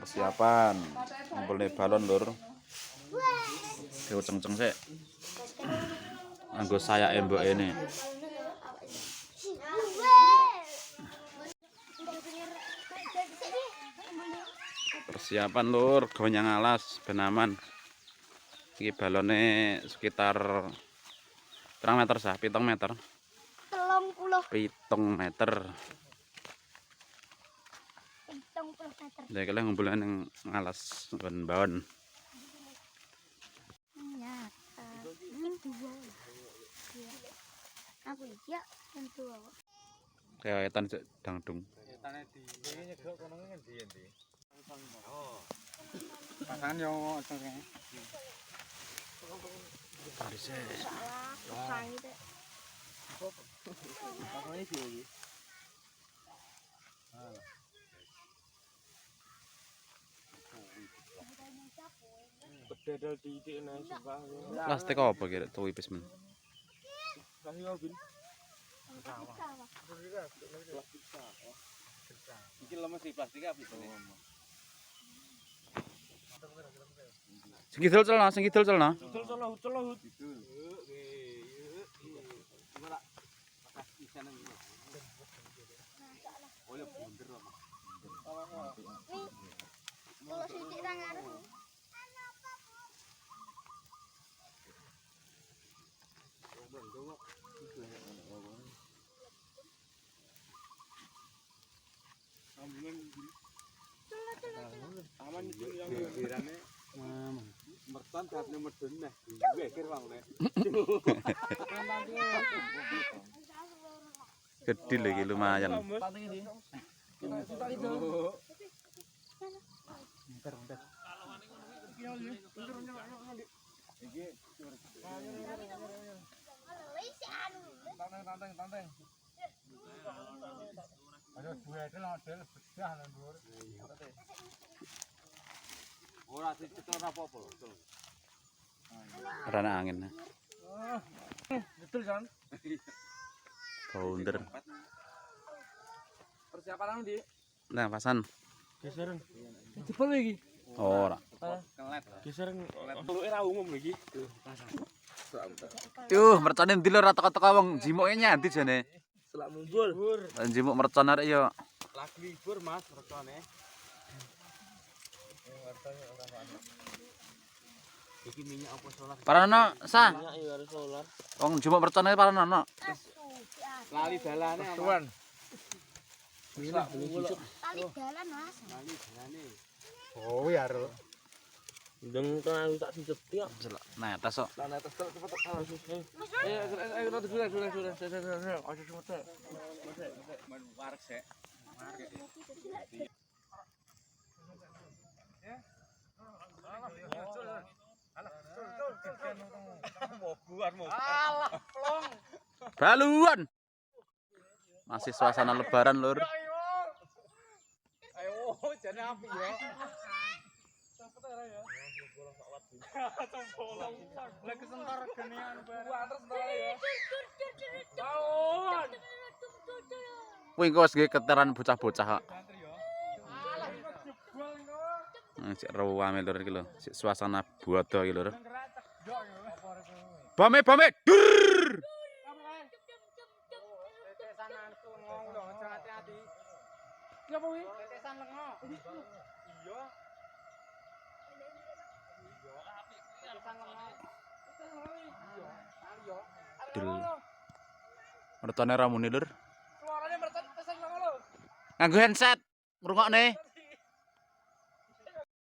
Persiapan ngumpulne balon lur. Diuceng-ceng sik. Anggo sayake mboke ini. Persiapan lur, gonyang alas ben aman. Iki balone sekitar 3 meter sah, 7 meter. 7 meter. Lha iki ngumpulne ning alas nggon baon. Aku iya tentu. Kayak etan sik dangdung. Etane di iki nyegok kono ngendi endi. Oh. Pasangan yo oke. Tarise. Sang itu. Pasangan iki iki. Bedadal titik nang sumpah. Plastik apa kira tuwi wis men. Kasih Obin. Iki lemes iki plastik apa iki? Sing kidul celana, sing kidul celana. Celohut. Kalau sidik ra ngarep. Aman iki yang kirane. Mertan datne medun neh. Wekir wangune. Gede lagi lumayan. Tanteng. Ayo duwe lah del bedah nang dhuwur. Ora dicetol apa-apa lho. Rana angin. Betul kan? Bounder. Persiapan anu di Nah, pasan. geser. Jebol iki. Ora. Kelet. Geser luke ra umum iki. Yuh, mercone ndi lho rata-rata wong jimuke nyandi jane. Selak mumbul. Jimuk mercon arek yo. Lagi libur Mas mercone. Iki minyak apa solar? Paranono, sah. Minyak ya harus solar. Wong jimuk mercone paranono. Lali dalane aman. Minyak Tali dalan, Mas. lali dalane. Oh ya ro. Ndeng kan tak dicetik. Nah, tas kok. Lan atas cepet harus. Ayo dulu. Ayo cepet. Warek sik. Baluan. Masih suasana lebaran, Lur. Ayo, jane api ya. Cepet ya. Lagi sebentar genian bareng. Terus ya. Lawan. Kuwi engko wis keteran bocah-bocah kok. Sik rame Lur iki lho. Sik suasana bodo iki Lur. Bame. Dur. Tetesan anku ngomong dong, hati-hati. Iya apa kuwi? Tetesan lengo. Iya. Tetesan lengo. Iya. Iya. Dul. Mertone ramune Lur. Suaranya mercon tetesan lengo lho. Nganggo handset. Ngrungokne.